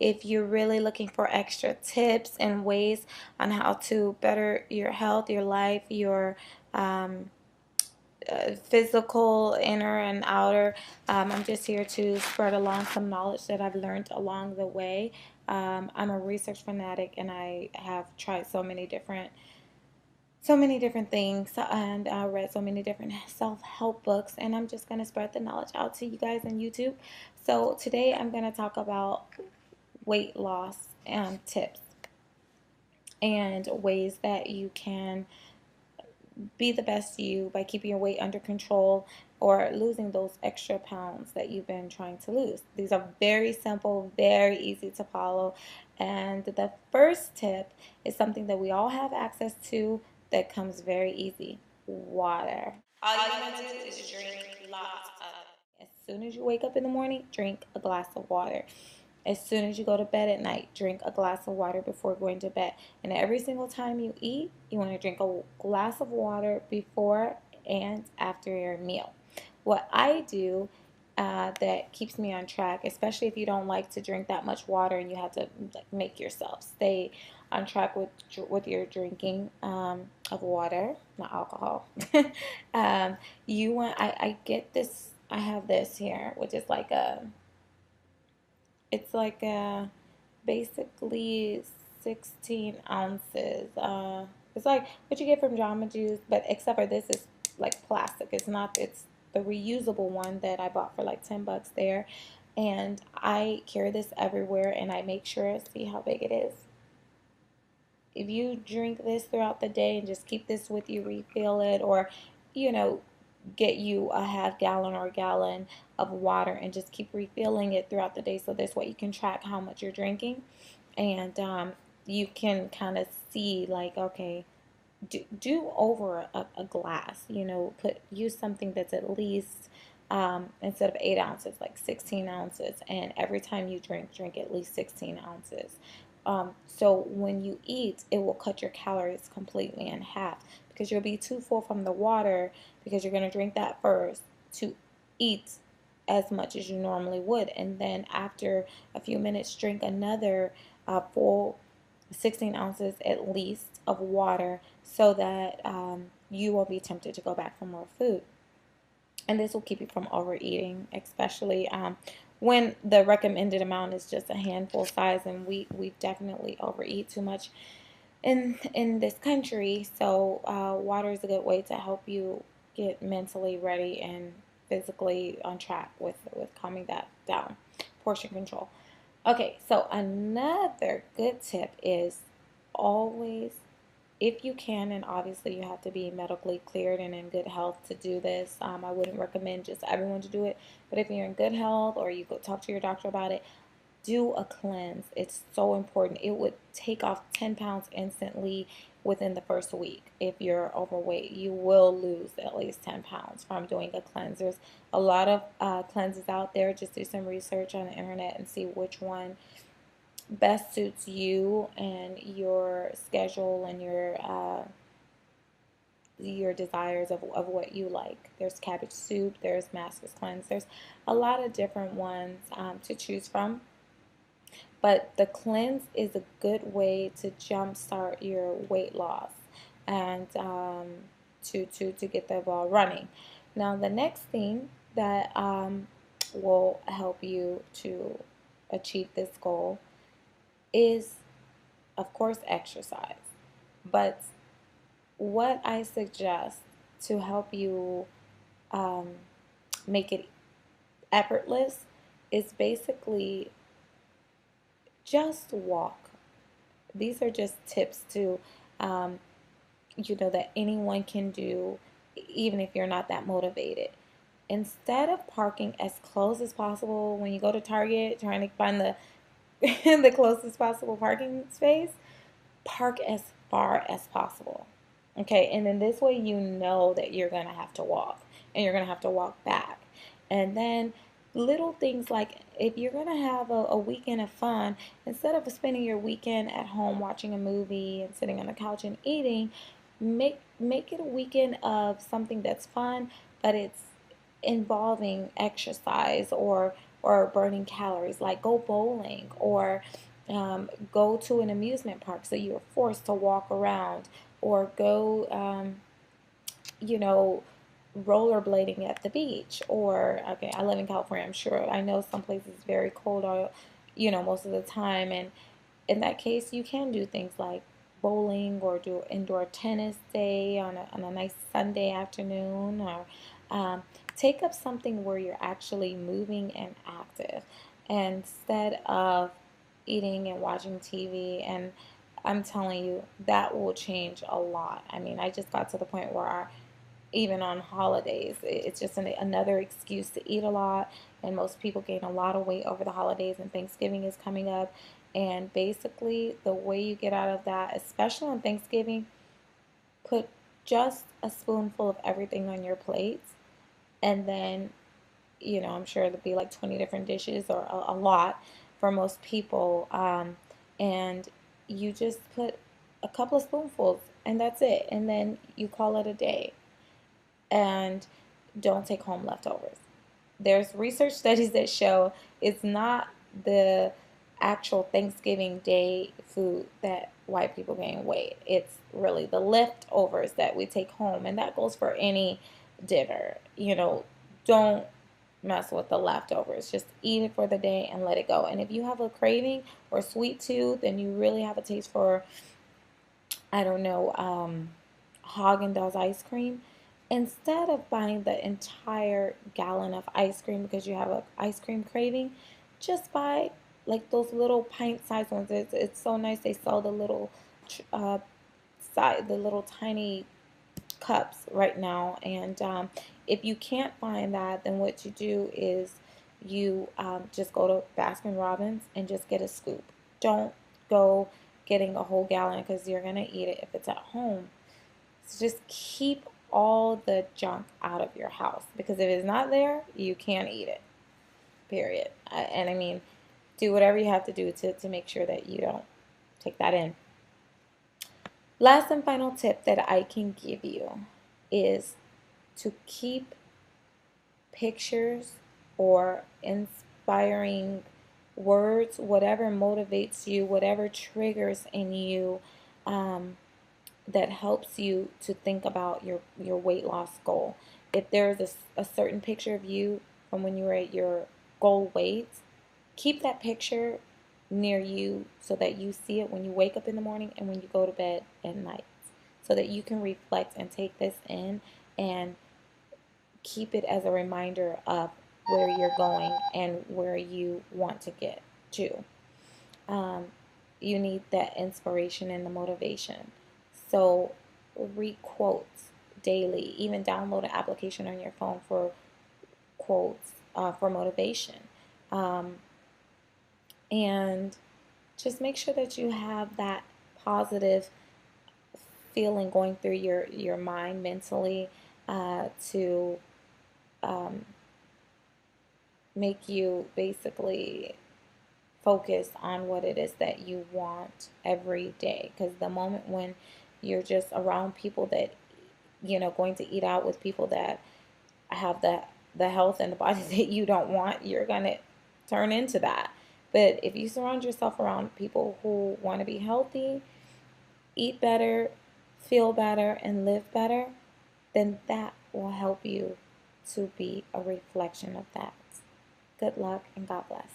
If you're really looking for extra tips and ways on how to better your health, your life, your um, physical, inner and outer. I'm just here to spread along some knowledge that I've learned along the way. I'm a research fanatic, and I have tried so many different things, and I read so many different self-help books, and I'm just going to spread the knowledge out to you guys on YouTube. So today I'm going to talk about weight loss tips and ways that you can be the best you by keeping your weight under control or losing those extra pounds that you've been trying to lose. These are very simple, very easy to follow. And the first tip is something that we all have access to that comes very easy: water. All you want to do is drink lots of. As soon as you wake up in the morning, drink a glass of water. As soon as you go to bed at night, drink a glass of water before going to bed. And every single time you eat, you want to drink a glass of water before and after your meal. What I do that keeps me on track, especially if you don't like to drink that much water and you have to make yourself stay on track with your drinking of water, not alcohol. You want I get this. I have this here, which is like a it's like basically 16 ounces. It's like what you get from Jamba Juice, but except for this is like plastic. It's not. It's the reusable one that I bought for like $10 there, and I carry this everywhere, and I make sure. See how big it is. If you drink this throughout the day and just keep this with you, refill it, or you know, get you a half gallon or a gallon of water and just keep refilling it throughout the day. So this way you can track how much you're drinking, and you can kind of see like, okay, do over a glass. Use something that's at least instead of 8 ounces, like 16 ounces, and every time you drink at least 16 ounces. So when you eat, it will cut your calories completely in half because you'll be too full from the water because you're going to drink that first to eat as much as you normally would. And then after a few minutes, drink another full 16 ounces at least of water so that you won't be tempted to go back for more food. And this will keep you from overeating, especially when the recommended amount is just a handful size, and we definitely overeat too much in this country. So water is a good way to help you get mentally ready and physically on track with calming that down. Portion control. Okay, so another good tip is always, if you can, and obviously you have to be medically cleared and in good health to do this. I wouldn't recommend just everyone to do it, but if you're in good health or you go talk to your doctor about it, do a cleanse. It's so important. It would take off 10 pounds instantly within the first week. If you're overweight, you will lose at least 10 pounds from doing a cleanse. There's a lot of cleanses out there. Just do some research on the internet and see which one best suits you and your schedule and your desires of what you like. There's cabbage soup, there's master's cleanse, there's a lot of different ones to choose from. But the cleanse is a good way to jumpstart your weight loss and to get the ball running. Now, the next thing that will help you to achieve this goal is, of course, exercise. But what I suggest to help you um, make it effortless is basically just walk. These are just tips to, that anyone can do, even if you're not that motivated. Instead of parking as close as possible when you go to Target, trying to find the the closest possible parking space, park as far as possible. Okay, and then this way you know that you're going to have to walk and you're going to have to walk back. And then little things like if you're going to have a weekend of fun, instead of spending your weekend at home watching a movie and sitting on the couch and eating, make it a weekend of something that's fun, but it's involving exercise or or burning calories, like go bowling or go to an amusement park so you're forced to walk around, or go, you know, rollerblading at the beach. Or, okay, I live in California, I'm sure. I know some places very cold, most of the time. And in that case, you can do things like bowling or do indoor tennis day on a nice Sunday afternoon, or take up something where you're actually moving and active instead of eating and watching TV. And I'm telling you, that will change a lot. I mean, I just got to the point where even on holidays, it's just another excuse to eat a lot. And most people gain a lot of weight over the holidays, and Thanksgiving is coming up. And basically, the way you get out of that, especially on Thanksgiving, put just a spoonful of everything on your plates. And then, I'm sure there'll be like 20 different dishes, or a lot for most people. And you just put a couple of spoonfuls, and that's it. And then you call it a day. And don't take home leftovers. There's research studies that show it's not the actual Thanksgiving Day food that white people gain weight. It's really the leftovers that we take home, and that goes for any dinner. Don't mess with the leftovers. Just eat it for the day and let it go. And if you have a craving or sweet tooth and you really have a taste for, I don't know, Haagen-Dazs ice cream, instead of buying the entire gallon of ice cream because you have an ice cream craving, just buy like those little pint-sized ones. It's so nice. They sell uh, the little tiny cups right now. And if you can't find that, then what you do is you just go to Baskin Robbins and just get a scoop. Don't go getting a whole gallon because you're going to eat it if it's at home. So just keep all the junk out of your house, because if it's not there, you can't eat it, period. And I mean, do whatever you have to do to make sure that you don't take that in. Last and final tip that I can give you is to keep pictures or inspiring words, whatever motivates you, whatever triggers in you, that helps you to think about your weight loss goal. If there's a certain picture of you from when you were at your goal weight, keep that picture near you so that you see it when you wake up in the morning and when you go to bed at night, so that you can reflect and take this in and keep it as a reminder of where you're going and where you want to get to. Um, you need that inspiration and the motivation. So read quotes daily. Even download an application on your phone for quotes, for motivation. Um, and just make sure that you have that positive feeling going through your mind mentally, to um, make you basically focus on what it is that you want every day. Because the moment when you're just around people that, going to eat out with people that have the health and the body that you don't want, you're going to turn into that. But if you surround yourself around people who want to be healthy, eat better, feel better, and live better, then that will help you to be a reflection of that. Good luck and God bless.